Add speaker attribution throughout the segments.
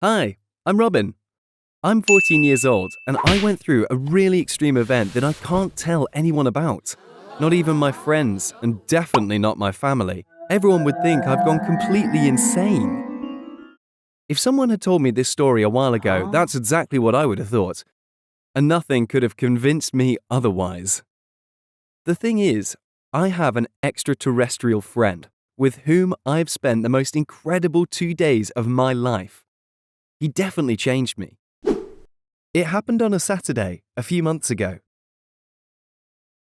Speaker 1: Hi, I'm Robin. I'm 14 years old and I went through a really extreme event that I can't tell anyone about. Not even my friends and definitely not my family. Everyone would think I've gone completely insane. If someone had told me this story a while ago, that's exactly what I would have thought. And nothing could have convinced me otherwise. The thing is, I have an extraterrestrial friend with whom I've spent the most incredible 2 days of my life. He definitely changed me. It happened on a Saturday, a few months ago.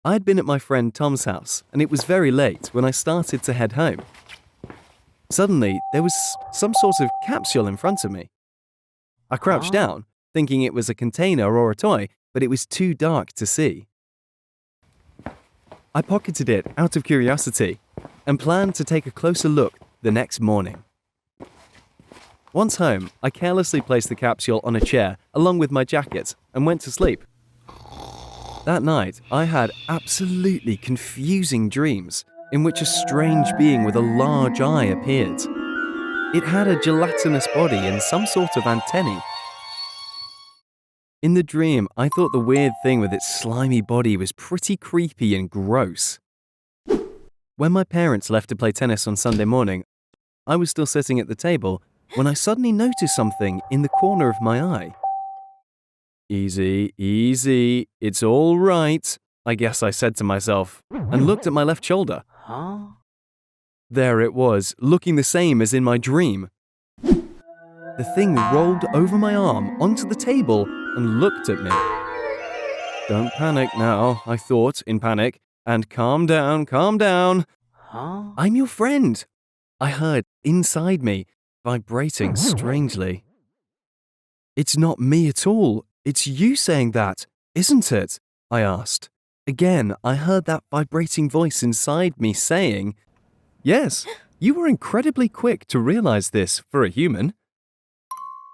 Speaker 1: I'd been at my friend Tom's house, and it was very late when I started to head home. Suddenly, there was some sort of capsule in front of me. I crouched down, thinking it was a container or a toy, but it was too dark to see. I pocketed it out of curiosity and planned to take a closer look the next morning. Once home, I carelessly placed the capsule on a chair along with my jacket and went to sleep. That night, I had absolutely confusing dreams in which a strange being with a large eye appeared. It had a gelatinous body and some sort of antennae. In the dream, I thought the weird thing with its slimy body was pretty creepy and gross. When my parents left to play tennis on Sunday morning, I was still sitting at the table when I suddenly noticed something in the corner of my eye. Easy, easy, it's all right, I guess I said to myself, and looked at my left shoulder. There it was, looking the same as in my dream. The thing rolled over my arm onto the table and looked at me. Don't panic now, I thought in panic, and calm down, calm down. I'm your friend, I heard inside me, vibrating strangely. It's not me at all, it's you saying that, isn't it? I asked. Again, I heard that vibrating voice inside me saying, yes, you were incredibly quick to realize this for a human.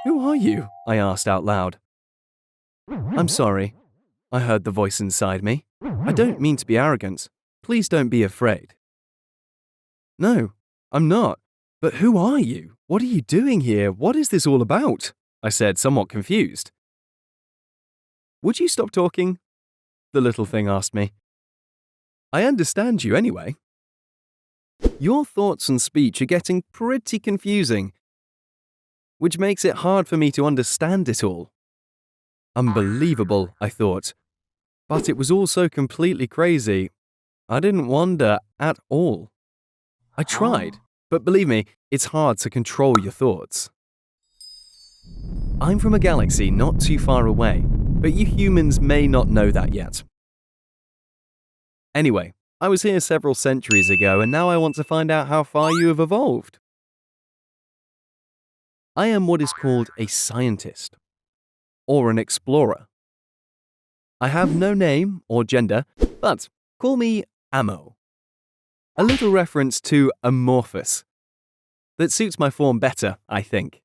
Speaker 1: Who are you? I asked out loud. I'm sorry, I heard the voice inside me. I don't mean to be arrogant. Please don't be afraid. No, I'm not. But who are you? What are you doing here? What is this all about? I said, somewhat confused. Would you stop talking? The little thing asked me. I understand you anyway. Your thoughts and speech are getting pretty confusing, which makes it hard for me to understand it all. Unbelievable, I thought. But it was all so completely crazy. I didn't wonder at all. I tried, but believe me, it's hard to control your thoughts. I'm from a galaxy not too far away, but you humans may not know that yet. Anyway, I was here several centuries ago, and now I want to find out how far you have evolved. I am what is called a scientist, or an explorer. I have no name or gender, but call me Ammo. A little reference to amorphous. That suits my form better, I think.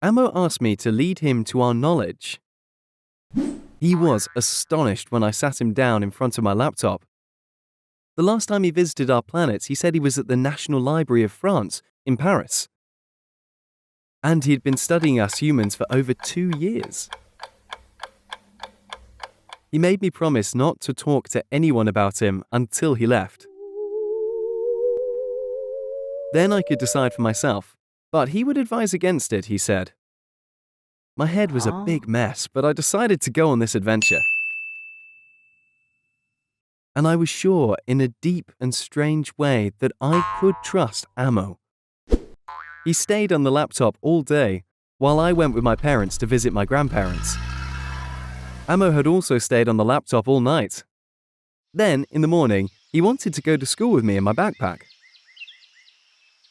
Speaker 1: Ammo asked me to lead him to our knowledge. He was astonished when I sat him down in front of my laptop. The last time he visited our planet, he said he was at the National Library of France in Paris. And he'd been studying us humans for over 2 years. He made me promise not to talk to anyone about him until he left. Then I could decide for myself, but he would advise against it, he said. My head was a big mess, but I decided to go on this adventure. And I was sure in a deep and strange way that I could trust Ammo. He stayed on the laptop all day, while I went with my parents to visit my grandparents. Ammo had also stayed on the laptop all night. Then, in the morning, he wanted to go to school with me in my backpack.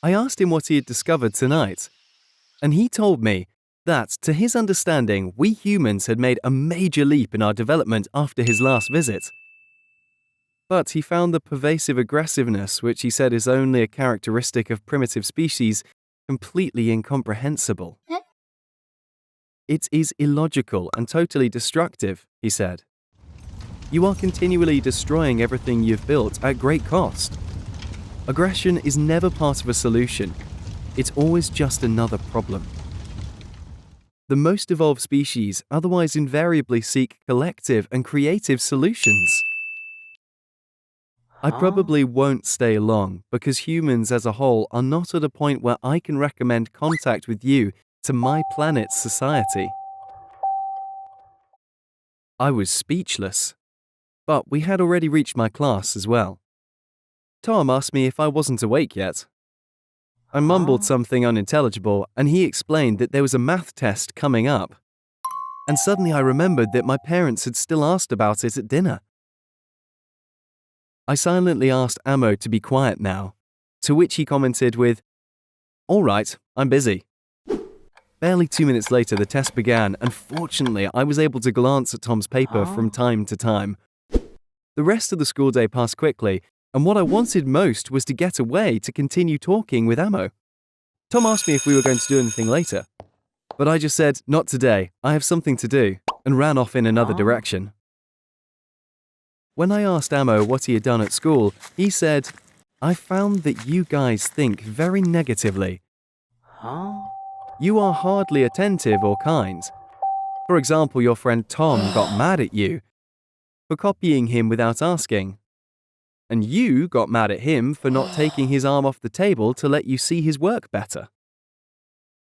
Speaker 1: I asked him what he had discovered tonight, and he told me that, to his understanding, we humans had made a major leap in our development after his last visit. But he found the pervasive aggressiveness, which he said is only a characteristic of primitive species, completely incomprehensible. It is illogical and totally destructive, he said. You are continually destroying everything you've built at great cost. Aggression is never part of a solution. It's always just another problem. The most evolved species otherwise invariably seek collective and creative solutions. I probably won't stay long because humans as a whole are not at a point where I can recommend contact with you to my planet's society. I was speechless, but we had already reached my class as well. Tom asked me if I wasn't awake yet. I mumbled something unintelligible and he explained that there was a math test coming up. And suddenly I remembered that my parents had still asked about it at dinner. I silently asked Amo to be quiet now, to which he commented with, "All right, I'm busy." Barely 2 minutes later, the test began, and fortunately, I was able to glance at Tom's paper from time to time. The rest of the school day passed quickly, and what I wanted most was to get away to continue talking with Amo. Tom asked me if we were going to do anything later, but I just said, "Not today, I have something to do," and ran off in another direction. When I asked Amo what he had done at school, he said, "I found that you guys think very negatively. You are hardly attentive or kind. For example, your friend Tom got mad at you for copying him without asking. And you got mad at him for not taking his arm off the table to let you see his work better.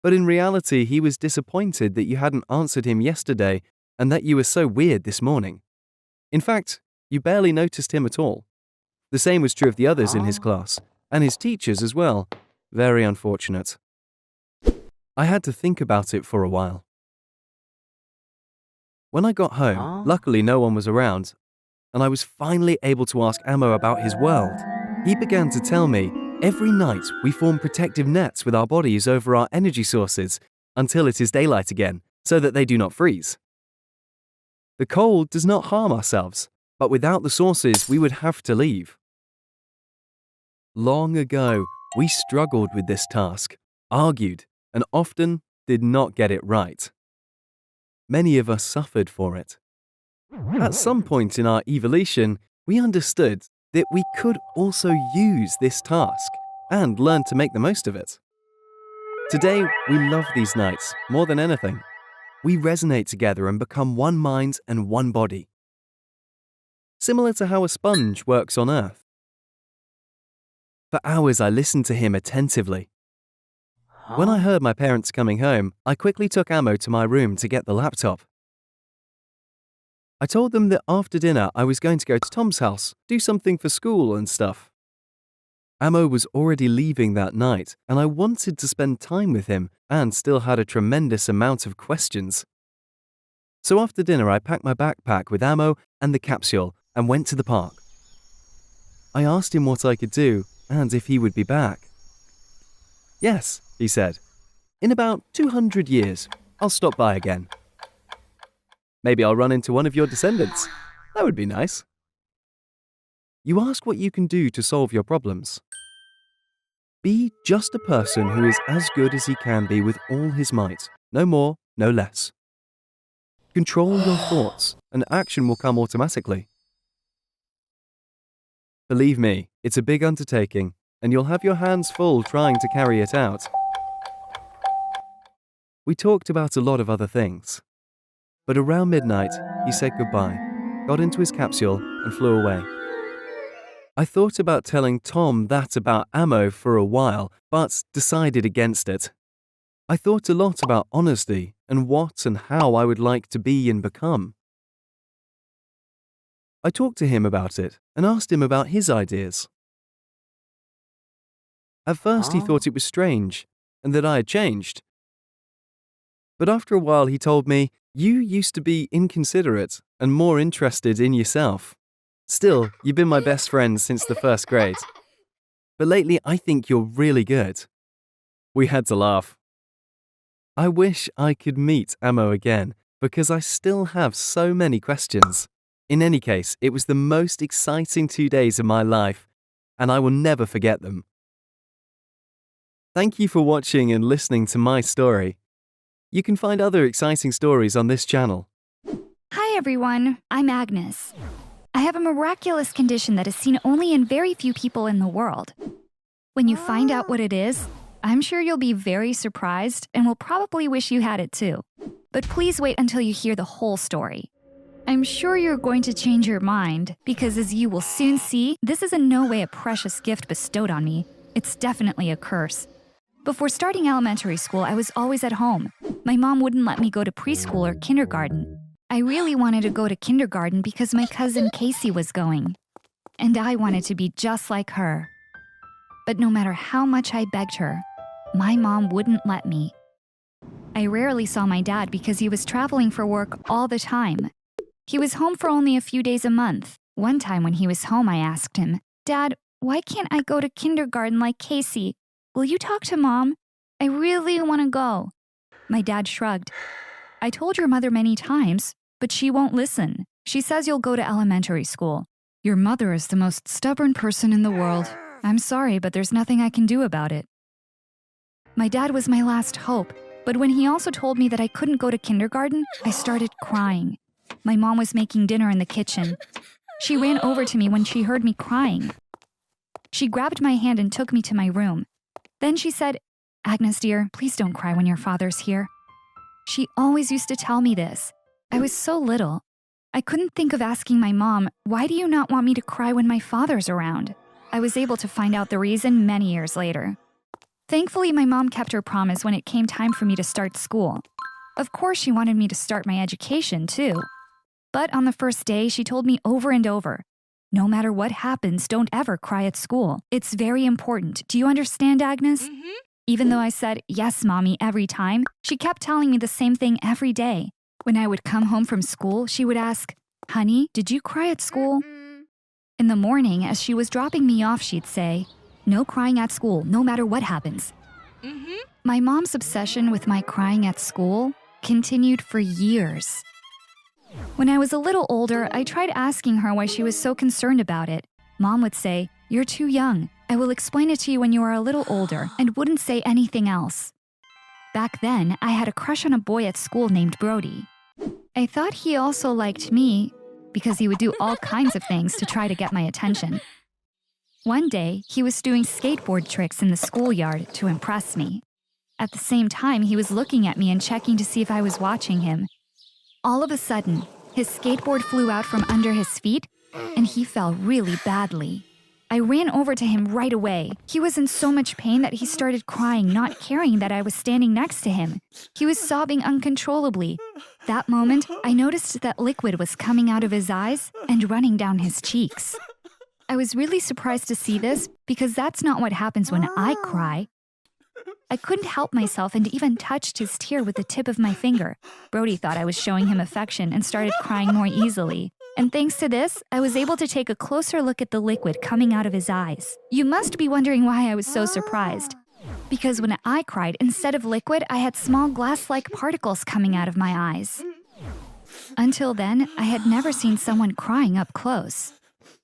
Speaker 1: But in reality, he was disappointed that you hadn't answered him yesterday and that you were so weird this morning. In fact, you barely noticed him at all. The same was true of the others in his class, and his teachers as well. Very unfortunate." I had to think about it for a while. When I got home, luckily no one was around, and I was finally able to ask Amo about his world. He began to tell me, every night we form protective nets with our bodies over our energy sources until it is daylight again, so that they do not freeze. The cold does not harm ourselves, but without the sources we would have to leave. Long ago, we struggled with this task, argued, and often did not get it right. Many of us suffered for it. At some point in our evolution, we understood that we could also use this task and learn to make the most of it. Today, we love these nights more than anything. We resonate together and become one mind and one body. Similar to how a sponge works on Earth. For hours, I listened to him attentively. When I heard my parents coming home, I quickly took Amo to my room to get the laptop. I told them that after dinner I was going to go to Tom's house, do something for school and stuff. Amo was already leaving that night, and I wanted to spend time with him and still had a tremendous amount of questions. So after dinner I packed my backpack with Amo and the capsule and went to the park. I asked him what I could do and if he would be back. "Yes," he said. "In about 200 years, I'll stop by again. Maybe I'll run into one of your descendants. That would be nice." You ask what you can do to solve your problems. Be just a person who is as good as he can be with all his might, no more, no less. Control your thoughts, and action will come automatically. Believe me, it's a big undertaking, and you'll have your hands full trying to carry it out. We talked about a lot of other things. But around midnight, he said goodbye, got into his capsule, and flew away. I thought about telling Tom that about Amo for a while, but decided against it. I thought a lot about honesty and what and how I would like to be and become. I talked to him about it and asked him about his ideas. At first, he thought it was strange and that I had changed. But after a while, he told me, "You used to be inconsiderate and more interested in yourself. Still, you've been my best friend since the first grade. But lately, I think you're really good." We had to laugh. I wish I could meet Amo again because I still have so many questions. In any case, it was the most exciting 2 days of my life, and I will never forget them. Thank you for watching and listening to my story. You can find other exciting stories on this channel.
Speaker 2: Hi everyone, I'm Agnes. I have a miraculous condition that is seen only in very few people in the world. When you find out what it is, I'm sure you'll be very surprised and will probably wish you had it too. But please wait until you hear the whole story. I'm sure you're going to change your mind because, as you will soon see, this is in no way a precious gift bestowed on me. It's definitely a curse. Before starting elementary school, I was always at home. My mom wouldn't let me go to preschool or kindergarten. I really wanted to go to kindergarten because my cousin Casey was going. And I wanted to be just like her. But no matter how much I begged her, my mom wouldn't let me. I rarely saw my dad because he was traveling for work all the time. He was home for only a few days a month. One time when he was home, I asked him, "Dad, why can't I go to kindergarten like Casey? Will you talk to Mom? I really want to go." My dad shrugged. "I told your mother many times, but she won't listen. She says you'll go to elementary school. Your mother is the most stubborn person in the world. I'm sorry, but there's nothing I can do about it." My dad was my last hope, but when he also told me that I couldn't go to kindergarten, I started crying. My mom was making dinner in the kitchen. She ran over to me when she heard me crying. She grabbed my hand and took me to my room. Then she said, "Agnes, dear, please don't cry when your father's here." She always used to tell me this. I was so little. I couldn't think of asking my mom, "Why do you not want me to cry when my father's around?" I was able to find out the reason many years later. Thankfully, my mom kept her promise when it came time for me to start school. Of course, she wanted me to start my education, too. But on the first day, she told me over and over, "No matter what happens, don't ever cry at school. It's very important. Do you understand, Agnes?" Even though I said, "Yes, Mommy," every time, she kept telling me the same thing every day. When I would come home from school, she would ask, "Honey, did you cry at school?" In the morning, as she was dropping me off, she'd say, "No crying at school, no matter what happens." My mom's obsession with my crying at school continued for years. When I was a little older, I tried asking her why she was so concerned about it. Mom would say, "You're too young. I will explain it to you when you are a little older," and wouldn't say anything else. Back then, I had a crush on a boy at school named Brody. I thought he also liked me because he would do all kinds of things to try to get my attention. One day, he was doing skateboard tricks in the schoolyard to impress me. At the same time, he was looking at me and checking to see if I was watching him. All of a sudden, his skateboard flew out from under his feet, and he fell really badly. I ran over to him right away. He was in so much pain that he started crying, not caring that I was standing next to him. He was sobbing uncontrollably. That moment, I noticed that liquid was coming out of his eyes and running down his cheeks. I was really surprised to see this because that's not what happens when I cry. I couldn't help myself and even touched his tear with the tip of my finger. Brody thought I was showing him affection and started crying more easily. And thanks to this, I was able to take a closer look at the liquid coming out of his eyes. You must be wondering why I was so surprised. Because when I cried, instead of liquid, I had small glass-like particles coming out of my eyes. Until then, I had never seen someone crying up close.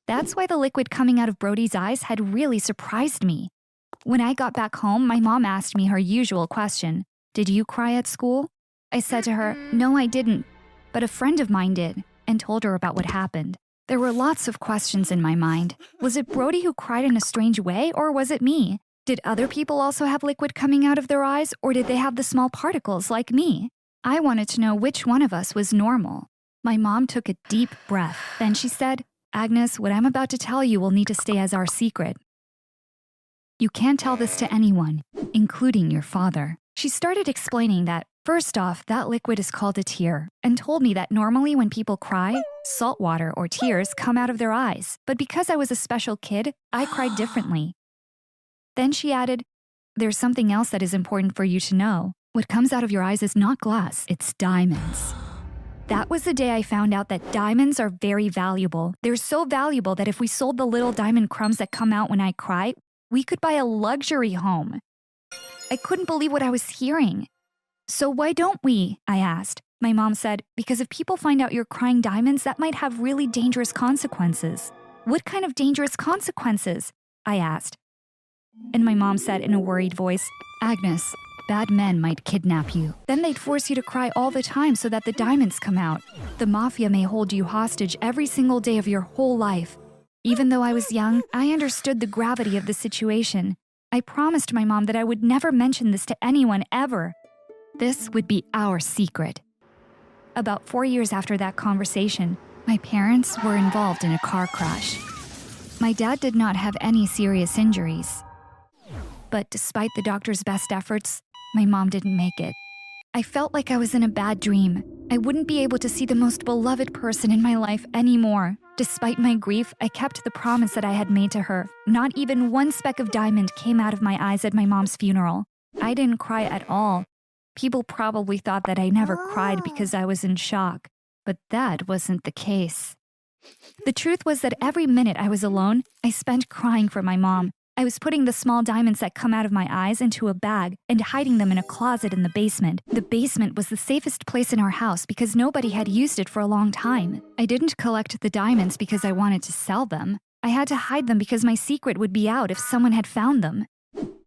Speaker 2: That's why the liquid coming out of Brody's eyes had really surprised me. When I got back home, my mom asked me her usual question, "Did you cry at school?" I said to her, "No, I didn't, but a friend of mine did," and told her about what happened. There were lots of questions in my mind. Was it Brody who cried in a strange way, or was it me? Did other people also have liquid coming out of their eyes, or did they have the small particles like me? I wanted to know which one of us was normal. My mom took a deep breath. Then she said, "Agnes, what I'm about to tell you will need to stay as our secret. You can't tell this to anyone, including your father." She started explaining that, first off, that liquid is called a tear, and told me that normally when people cry, salt water or tears come out of their eyes. But because I was a special kid, I cried differently. Then she added, "There's something else that is important for you to know. What comes out of your eyes is not glass, it's diamonds." That was the day I found out that diamonds are very valuable. They're so valuable that if we sold the little diamond crumbs that come out when I cry, we could buy a luxury home. I couldn't believe what I was hearing. "So why don't we?" I asked. My mom said, "Because if people find out you're crying diamonds, that might have really dangerous consequences." "What kind of dangerous consequences?" I asked. And my mom said in a worried voice, "Agnes, bad men might kidnap you. Then they'd force you to cry all the time so that the diamonds come out. The mafia may hold you hostage every single day of your whole life." Even though I was young, I understood the gravity of the situation. I promised my mom that I would never mention this to anyone ever. This would be our secret. About 4 years after that conversation, my parents were involved in a car crash. My dad did not have any serious injuries. But despite the doctor's best efforts, my mom didn't make it. I felt like I was in a bad dream. I wouldn't be able to see the most beloved person in my life anymore. Despite my grief, I kept the promise that I had made to her. Not even one speck of diamond came out of my eyes at my mom's funeral. I didn't cry at all. People probably thought that I never cried because I was in shock, but that wasn't the case. The truth was that every minute I was alone, I spent crying for my mom. I was putting the small diamonds that come out of my eyes into a bag and hiding them in a closet in the basement. The basement was the safest place in our house because nobody had used it for a long time. I didn't collect the diamonds because I wanted to sell them. I had to hide them because my secret would be out if someone had found them.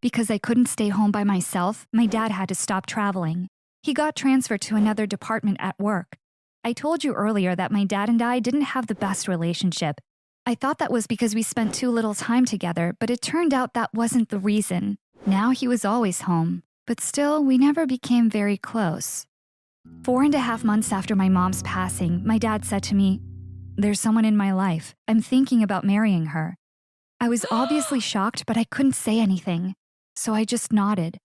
Speaker 2: Because I couldn't stay home by myself, my dad had to stop traveling. He got transferred to another department at work. I told you earlier that my dad and I didn't have the best relationship. I thought that was because we spent too little time together, but it turned out that wasn't the reason. Now he was always home, but still, we never became very close. 4.5 months after my mom's passing, my dad said to me, "There's someone in my life. I'm thinking about marrying her." I was obviously shocked, but I couldn't say anything, so I just nodded.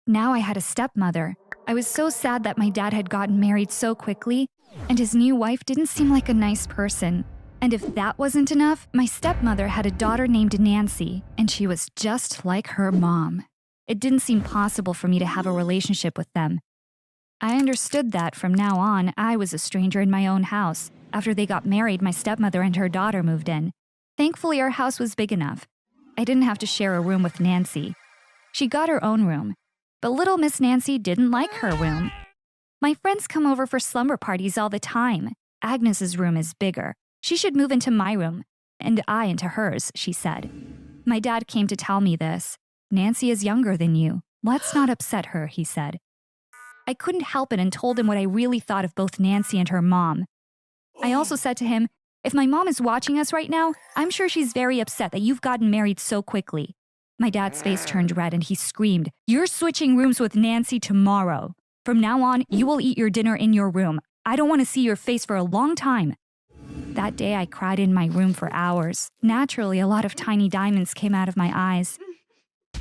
Speaker 2: Now I had a stepmother. I was so sad that my dad had gotten married so quickly, and his new wife didn't seem like a nice person. And if that wasn't enough, my stepmother had a daughter named Nancy, and she was just like her mom. It didn't seem possible for me to have a relationship with them. I understood that from now on, I was a stranger in my own house. After they got married, my stepmother and her daughter moved in. Thankfully, our house was big enough. I didn't have to share a room with Nancy. She got her own room, but little Miss Nancy didn't like her room. My friends come over for slumber parties all the time. Agnes's room is bigger. She should move into my room, and I into hers, she said. My dad came to tell me this. Nancy is younger than you. Let's not upset her, he said. I couldn't help it and told him what I really thought of both Nancy and her mom. I also said to him, if my mom is watching us right now, I'm sure she's very upset that you've gotten married so quickly. My dad's face turned red and he screamed, "You're switching rooms with Nancy tomorrow. From now on, you will eat your dinner in your room. I don't want to see your face for a long time." That day, I cried in my room for hours. Naturally, a lot of tiny diamonds came out of my eyes.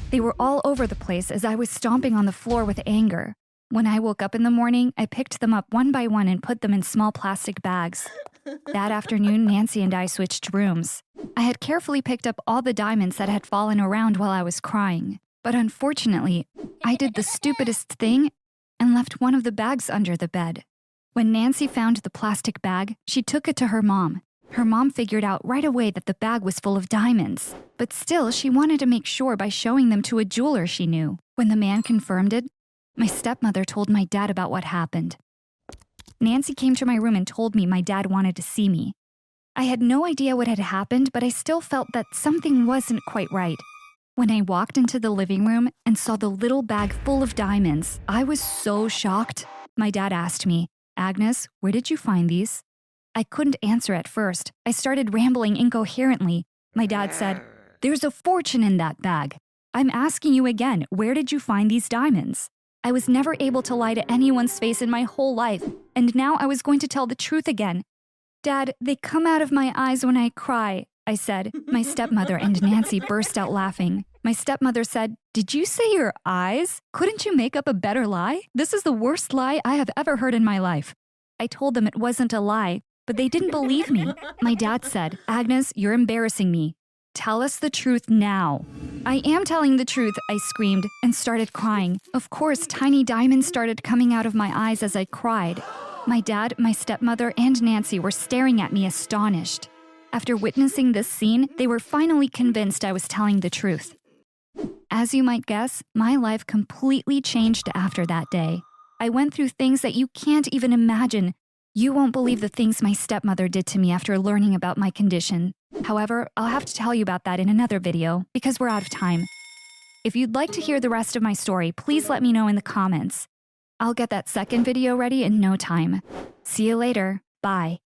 Speaker 2: They were all over the place as I was stomping on the floor with anger. When I woke up in the morning, I picked them up one by one and put them in small plastic bags. That afternoon, Nancy and I switched rooms. I had carefully picked up all the diamonds that had fallen around while I was crying. But unfortunately, I did the stupidest thing and left one of the bags under the bed. When Nancy found the plastic bag, she took it to her mom. Her mom figured out right away that the bag was full of diamonds. But still, she wanted to make sure by showing them to a jeweler she knew. When the man confirmed it, my stepmother told my dad about what happened. Nancy came to my room and told me my dad wanted to see me. I had no idea what had happened, but I still felt that something wasn't quite right. When I walked into the living room and saw the little bag full of diamonds, I was so shocked. My dad asked me, "Agnes, where did you find these?" I couldn't answer at first. I started rambling incoherently. My dad said, "There's a fortune in that bag. I'm asking you again, where did you find these diamonds?" I was never able to lie to anyone's face in my whole life, and now I was going to tell the truth again. "Dad, they come out of my eyes when I cry," I said. My stepmother and Nancy burst out laughing. My stepmother said, "Did you say your eyes? Couldn't you make up a better lie? This is the worst lie I have ever heard in my life." I told them it wasn't a lie, but they didn't believe me. My dad said, "Agnes, you're embarrassing me. Tell us the truth now." "I am telling the truth," I screamed and started crying. Of course, tiny diamonds started coming out of my eyes as I cried. My dad, my stepmother, and Nancy were staring at me astonished. After witnessing this scene, they were finally convinced I was telling the truth. As you might guess, my life completely changed after that day. I went through things that you can't even imagine. You won't believe the things my stepmother did to me after learning about my condition. However, I'll have to tell you about that in another video because we're out of time. If you'd like to hear the rest of my story, please let me know in the comments. I'll get that second video ready in no time. See you later. Bye.